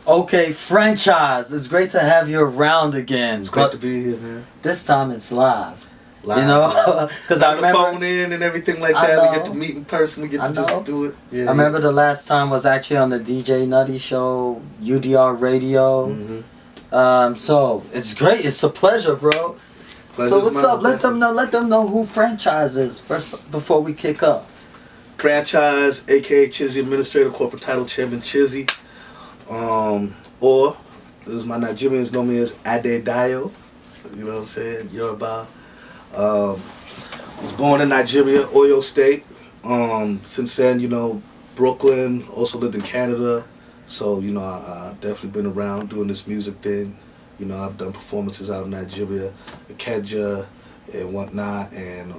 Okay, Franchise. It's great to have you around again. It's great to be here, man. This time it's live. Live, you know, because I remember phone in and everything like that. We get to meet in person. We get to just do it. Yeah, I remember the last time was actually on the DJ Nutty Show, UDR Radio. Mm-hmm. So it's great. It's a pleasure, bro. So what's up? Let them know who Franchise is first before we kick up. Franchise, aka Chizzy Administrator, Corporate Title Chairman Chizzy. Or as my Nigerians know me as Adedayo. You know what I'm saying? Yoruba. Was born in Nigeria, Oyo State. Since then, you know, Brooklyn. Also lived in Canada. So, you know, I've definitely been around doing this music thing. You know, I've done performances out in Nigeria, Ikeja, and whatnot, and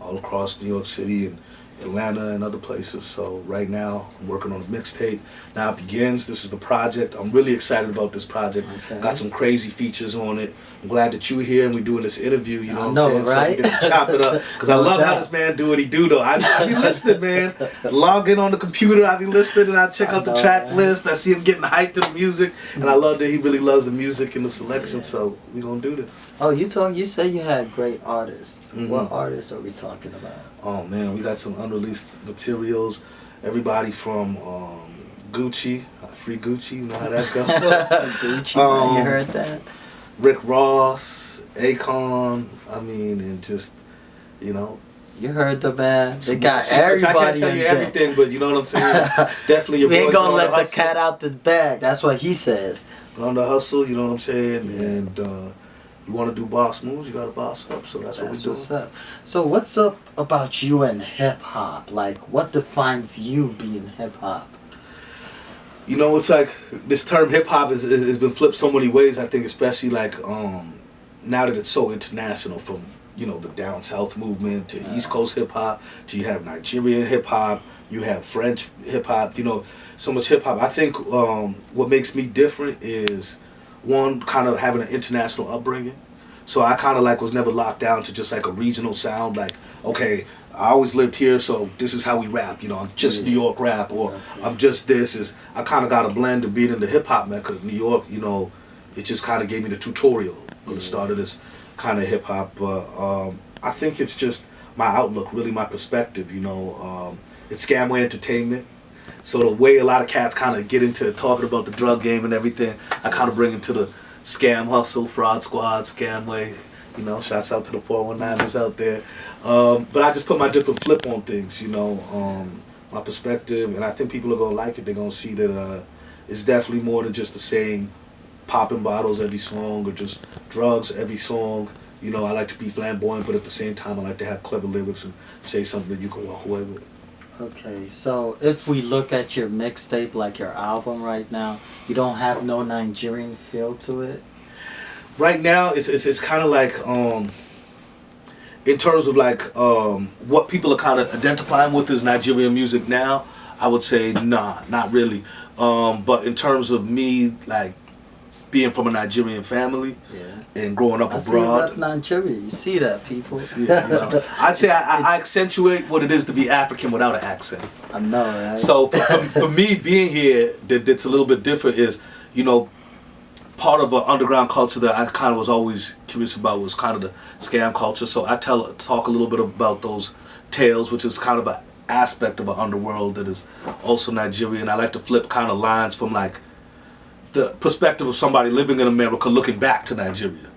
all across New York City and Atlanta and other places. So right now I'm working on a mixtape. Now it begins. This is the project. I'm really excited about this project. Okay. Got some crazy features on it. I'm glad that you're here and we're doing this interview. You know what I'm saying? Right? So we get to chop it up. Because I love how this man do what he do though. I be listening, man. Log in on the computer, I be listening and I check out the track list. I see him getting hyped to the music. And I love that he really loves the music and the selection. So we're gonna do this. Oh, you said you had great artists. What artists are we talking about? Oh man, we got some unreleased materials. Everybody from Gucci, Free Gucci, you know how that goes. Gucci, you heard that? Rick Ross, Akon, I mean, and just, you know. You heard the band. They got everybody. I can't tell you everything, but you know what I'm saying? Definitely your We ain't boys gonna on let the cat out the bag. That's what he says. But on the hustle, you know what I'm saying? Yeah. And you want to do boss moves, you got to boss up. So that's what we're doing. What's up. So what's up about you and hip-hop? Like, what defines you being hip-hop? You know, it's like this term hip-hop has been flipped so many ways, I think, especially like now that it's so international, from, you know, the down south movement to East Coast hip-hop, to you have Nigerian hip-hop, you have French hip-hop, you know, so much hip-hop. I think what makes me different is, one, kind of having an international upbringing. So I kind of like was never locked down to just like a regional sound, like, okay, I always lived here, so this is how we rap, you know, I'm just New York rap, or I'm just this. I kind of got a blend of being in the hip-hop mecca of New York, you know, it just kind of gave me the tutorial of the start of this kind of hip-hop. I think it's just my outlook, really my perspective, you know. It's Scamway Entertainment. So the way a lot of cats kind of get into talking about the drug game and everything, I kind of bring it to the scam hustle, fraud squad, Scamway. You know, shouts out to the 419ers out there. But I just put my different flip on things, you know, my perspective, and I think people are going to like it. They're going to see that it's definitely more than just the saying popping bottles every song or just drugs every song. You know, I like to be flamboyant, but at the same time I like to have clever lyrics and say something that you can walk away with. Okay, so if we look at your mixtape, like your album right now, you don't have no Nigerian feel to it? Right now, it's kind of like, in terms of like what people are kind of identifying with as Nigerian music now, I would say nah, not really. But in terms of me, like, being from a Nigerian family and growing up abroad. See Nigeria. You see that, people. You know, I'd say I accentuate what it is to be African without an accent. I know, right? So for me, being here, that's a little bit different is, you know, part of an underground culture that I kind of was always curious about was kind of the scam culture. So I talk a little bit about those tales, which is kind of an aspect of an underworld that is also Nigerian. I like to flip kind of lines from like the perspective of somebody living in America looking back to Nigeria.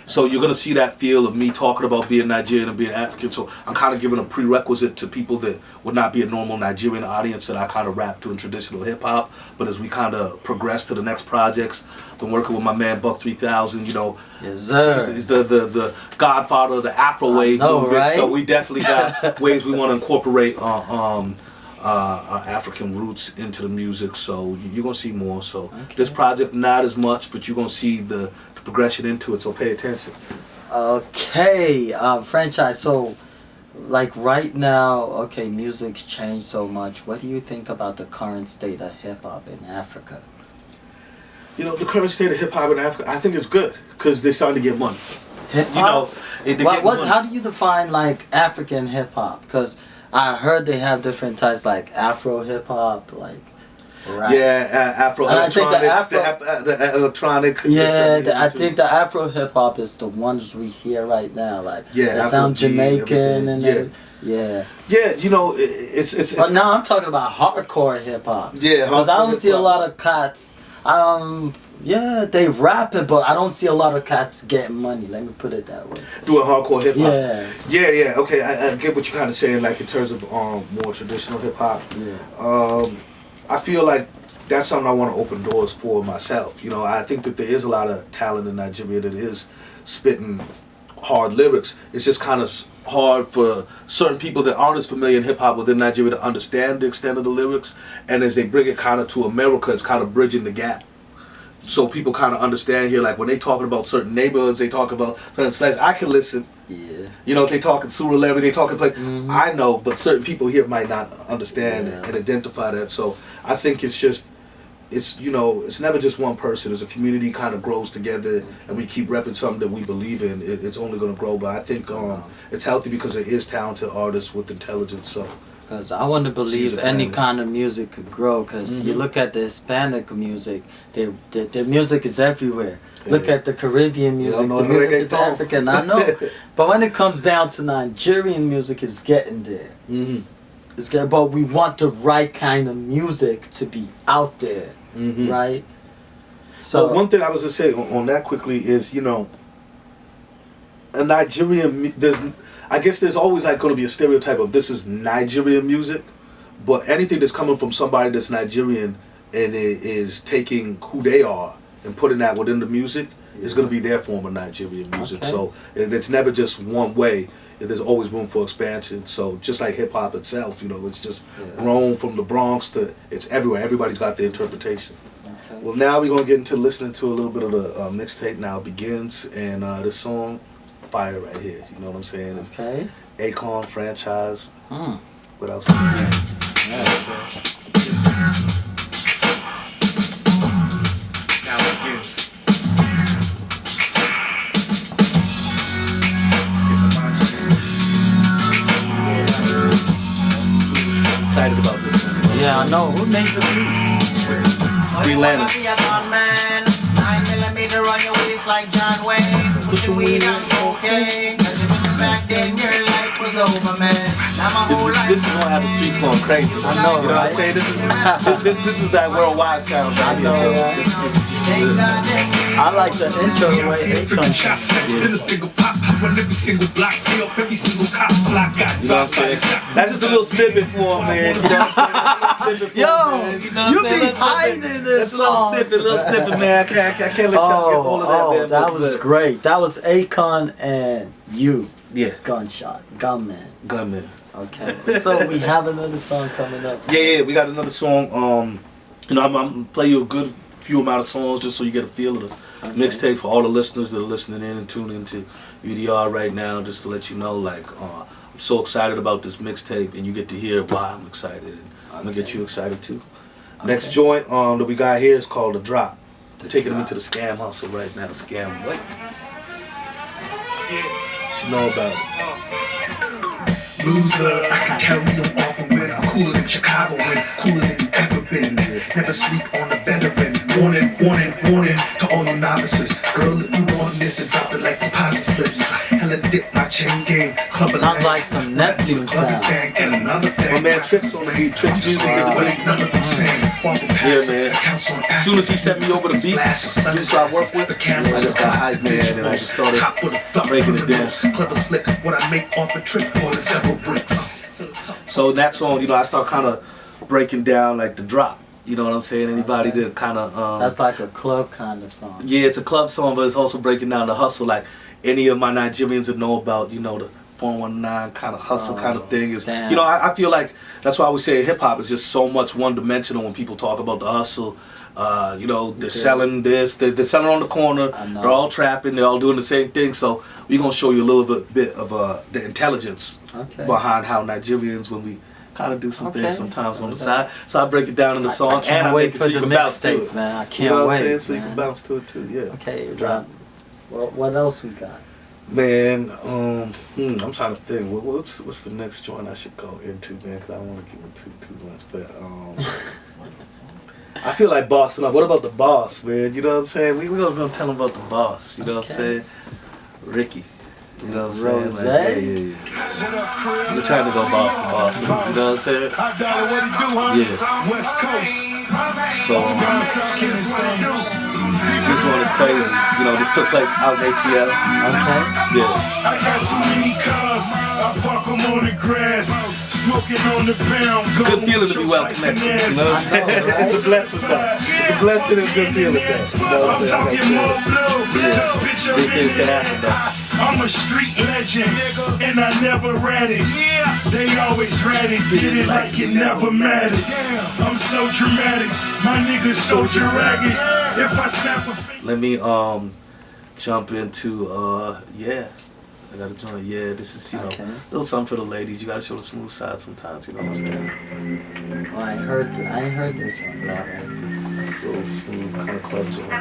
So you're going to see that feel of me talking about being Nigerian and being African. So I'm kind of giving a prerequisite to people that would not be a normal Nigerian audience that I kind of rap to in traditional hip-hop. But as we kind of progress to the next projects, been working with my man Buck 3000, you know. Yes, sir. He's the godfather of the Afro wave movement. Right? So we definitely got ways we want to incorporate our African roots into the music. So you're going to see more. So this project, not as much, but you're going to see the progression into it, so pay attention. Okay, Franchise, so like right now, okay, music's changed so much. What do you think about the current state of hip-hop in Africa? You know, the current state of hip-hop in Africa, I think it's good, because they're starting to get money. Hip-hop? You know, how do you define like African hip-hop? Because I heard they have different types, like Afro hip-hop, like, Right. Yeah, Afro And I think electronic, the electronic. Yeah, I think the Afro hip hop is the ones we hear right now, like Yeah, they Afro sound G, Jamaican and everything. yeah. Yeah, you know, it's But now I'm talking about hardcore hip hop. Yeah, because I don't hardcore see a hip-hop. lot of cats. Yeah, they rap it, but I don't see a lot of cats getting money. Let me put it that way. doing hardcore hip hop. Yeah. Yeah. Okay, I get what you're kind of saying, like in terms of more traditional hip hop. Yeah. I feel like that's something I want to open doors for myself. You know, I think that there is a lot of talent in Nigeria that is spitting hard lyrics. It's just kind of hard for certain people that aren't as familiar in hip hop within Nigeria to understand the extent of the lyrics, and as they bring it kind of to America, it's kind of bridging the gap. So people kind of understand here, like when they talking about certain neighborhoods, they talk about certain slangs. I can listen. Yeah. You know, if they talking Surulere, they talking place. Mhm. I know, but certain people here might not understand Yeah. and identify that. So I think it's just, you know, it's never just one person. As a community kind of grows together and we keep repping something that we believe in, it's only going to grow. But I think it's healthy because there is talented artists with intelligence. So. Because I want to believe Seeds of any planning. kind of music could grow. Because you look at the Hispanic music, their music is everywhere. Yeah. Look at the Caribbean music, know the the music is reggaeton. African. I know, but when it comes down to Nigerian music, it's getting there. Mm-hmm. It's getting, but we want the right kind of music to be out there, Mm-hmm. right? So So one thing I was gonna say on that quickly is, you know, a Nigerian I guess there's always like going to be a stereotype of this is Nigerian music, but anything that's coming from somebody that's Nigerian and is taking who they are and putting that within the music is going to be their form of Nigerian music. Okay. So it's never just one way. There's always room for expansion. So just like hip hop itself, you know, it's just grown from the Bronx to it's everywhere. Everybody's got their interpretation. okay. Well, now we're gonna get into listening to a little bit of the mixtape. Now begins, and this song, fire right here. You know what I'm saying? It's Okay. Akon franchise. Hmm. What else? Can it be? Now begins. Get the mindset. Excited about this one. Yeah, I know. Who made the beat? Free Leonard. 9mm on your waist like John Wayne. Pushing weed on cocaine. Cause you remember back then your life was over, man. Now my whole life. This is gonna have the streets going crazy. I know, You know what I'm right? saying? This is that worldwide sound. Right? I know, right? This Thank is God that I like the intro the way it comes. Shots, then a single pop, run every single block, kill up every single cop block. Got You know what I'm saying? That's just a little snippet for him, man. You know what I'm saying? Yo, you be hiding this That's a little snippet, man. I can't let y'all get all of that, man. that But was look. great. That was Akon and you. Yeah, Gunshot. Gunman. Gunman. Okay. So we have another song coming up. Yeah, we got another song. You know, I'm gonna play you a good few amount of songs just so you get a feel of the mixtape for all the listeners that are listening in and tuning into UDR right now. Just to let you know, like, I'm so excited about this mixtape, and you get to hear why I'm excited, and I'm gonna get you excited too. Next joint that we got here is called The Drop. I'm taking them into the scam hustle right now. Scam, wait. What you know about it? loser. I can tell you I'm off and win. I'm cooler than Chicago win, cooler than you ever been. Never sleep on a veteran. Warning, warning, warning to all you novices. Girl, if you want this, drop it like deposit slips. Hella dip my chain game. Club Sounds like some Neptune sound. And another thing. My man Tricks on the beat. Tricks music in the beat. Yeah, man. As soon as he sent me over the beats, producer I work with, I just got hyped, man, and I just started breaking it down. Clever slick, what I make off a trick more than several bricks. So in that song, you know, I start kind of breaking down like the drop. You know what I'm saying? Anybody that kind of That's like a club kind of song. yeah, it's a club song, but it's also breaking down the hustle. Like any of my Nigerians that know about, you know, the 419 kind of hustle kind of thing is. Damn. You know, I feel like that's why I would say hip hop is just so much one dimensional when people talk about the hustle. You know, they're selling this, they're selling on the corner, they're all trapping, they're all doing the same thing. So we're gonna show you a little bit of the intelligence behind how Nigerians, when we kind of do some things sometimes on the side. So I break it down in the song, and I make it so you can bounce to it. Man, I can't You know what I'm wait. saying? So you can bounce to it too. Yeah. Okay, drop. Well, what else we got? Man, I'm trying to think. What's the next joint I should go into, man? Because I don't want to give it too much. But I feel like bossing up. What about the boss, man? You know what I'm saying? We gonna tell him about the boss. You know what I'm saying? Ricky. You know what I'm saying? Like, yeah. We're trying to go boss the boss. You know what I'm saying? Yeah. West Coast. So this one is crazy. You know, this took place out in ATL. Okay. Yeah. I got too many cars. I park them on the grass. Smoking on the pound. It's a good feeling to be well connected. You know what I'm saying? It's a blessing, though. It's a blessing and a good feeling, though. You know what I'm saying? Yeah. Big things can happen, though. I'm a street legend, and I never read it. They always read it, did it like it never mattered. I'm so dramatic, my niggas so ragged. If I snap a finger. Let me jump into yeah. I gotta join. Yeah, this is a little something for the ladies. You gotta show the smooth side sometimes. You know what I'm saying? Oh, I heard this one. Little smooth kind of club joint.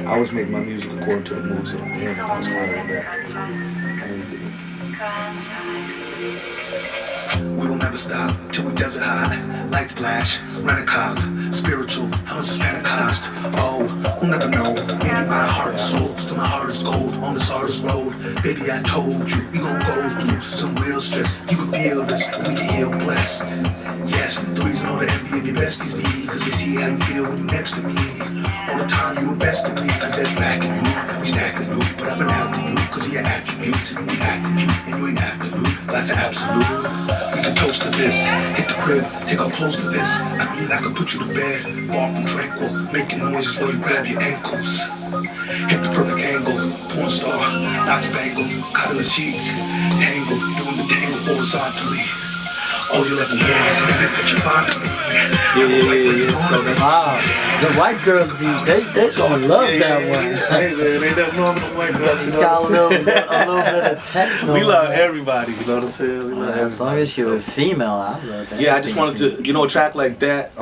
I always make my music according to the moods that I'm in, and I was kind of in that. We will never stop till we desert hot. Lights flash, rent a cop. Spiritual, how much is Pentecost? Oh, we'll never know. Maybe my heart and soul, still my heart is gold on this hardest road. Baby, I told you, we gon' go through some real stress. You can feel this, we can heal blessed. Yes, the reason all the envy of your besties be, cause they see how you feel when you next to me. All the time you invest in me, invest back in you. We stacking loot, but I've been after you, cause of your attributes, and you acting cute, and you ain't after loot. That's an absolute. We can toast to this, hit the crib, take our clothes to this. I mean, I can put you to bed, far from tranquil, making noises while you grab your ankles. Hit the perfect angle, porn star, not spangled, caught in the sheets, tangled, doing the tangle horizontally. All you ever want is that you find me. Yeah. So that's The white girls they gonna love that one. Hey man, ain't that normal the white girls? It's got a little bit of techno. We love everybody, you know what I'm saying? We love everybody. As long as you're a female, I love that. Yeah, I just wanted to, a track like that,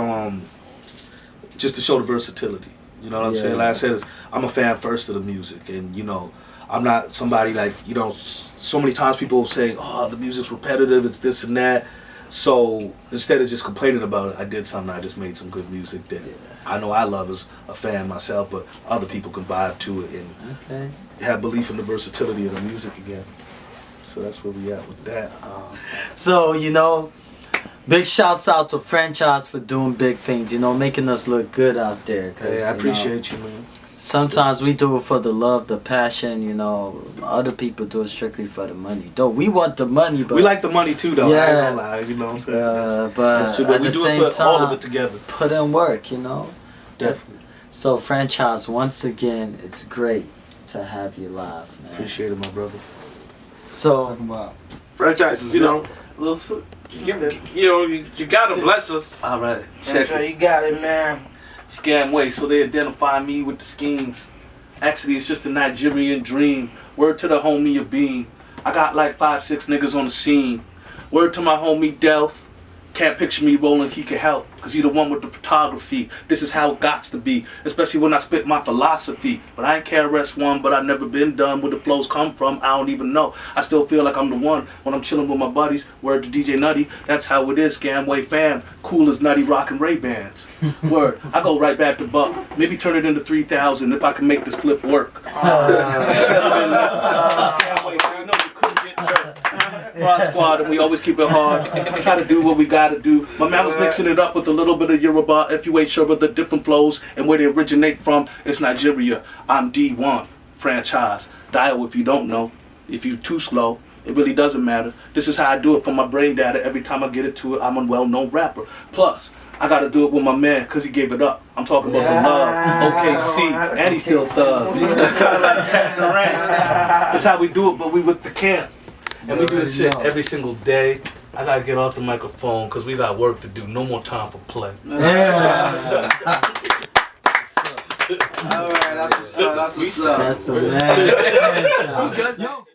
just to show the versatility. You know what I'm saying? Like I said, I'm a fan first of the music, and I'm not somebody like, so many times people say, oh, the music's repetitive, it's this and that. So instead of just complaining about it, I did something. I just made some good music that I know I love as a fan myself, but other people can vibe to it and have belief in the versatility of the music again. So that's where we at with that. So, big shouts out to Franchise for doing big things, making us look good out there. Hey, I appreciate you, man. Sometimes we do it for the love, the passion, Other people do it strictly for the money. Though we want the money, but... We like the money too, though. Yeah. I ain't gonna lie, you know what I'm saying? But that's true. But we do it for all of it together. Put in work, Definitely. So, Franchise, once again, it's great to have you live, man. Appreciate it, my brother. So... Franchise, you gotta bless us. All right, check it. You got it, man. Scam way, so they identify me with the schemes. Actually, it's just a Nigerian dream. Word to the homie of Bean. I got like 5-6 niggas on the scene. Word to my homie Delph. Can't picture me rolling, he can help. Cause he the one with the photography. This is how it gots to be. Especially when I spit my philosophy. But I ain't KRS-One, but I never been done. Where the flows come from, I don't even know. I still feel like I'm the one when I'm chilling with my buddies. Word to DJ Nutty, that's how it is, Scamway fam. Cool as Nutty rockin' Ray-Bans. Word, I go right back to Buck. Maybe turn it into 3,000 if I can make this flip work. Scamway, so you know you couldn't get hurt. Fraud Squad, and we always keep it hard. Try to do what we gotta do. My man was mixing it up with a little bit of Yoruba. If you ain't sure of the different flows and where they originate from, it's Nigeria. I'm D1, Franchise. Dial if you don't know. If you too slow, it really doesn't matter. This is how I do it from my brain data. Every time I get it to it, I'm a well-known rapper. Plus, I gotta do it with my man, cause he gave it up. I'm talking about the love, OKC, and he still thugs. That's how we do it, but we with the camp. And we do this shit every single day. I gotta get off the microphone because we got work to do. No more time for play. Yeah. All right, that's what's up. That's the man.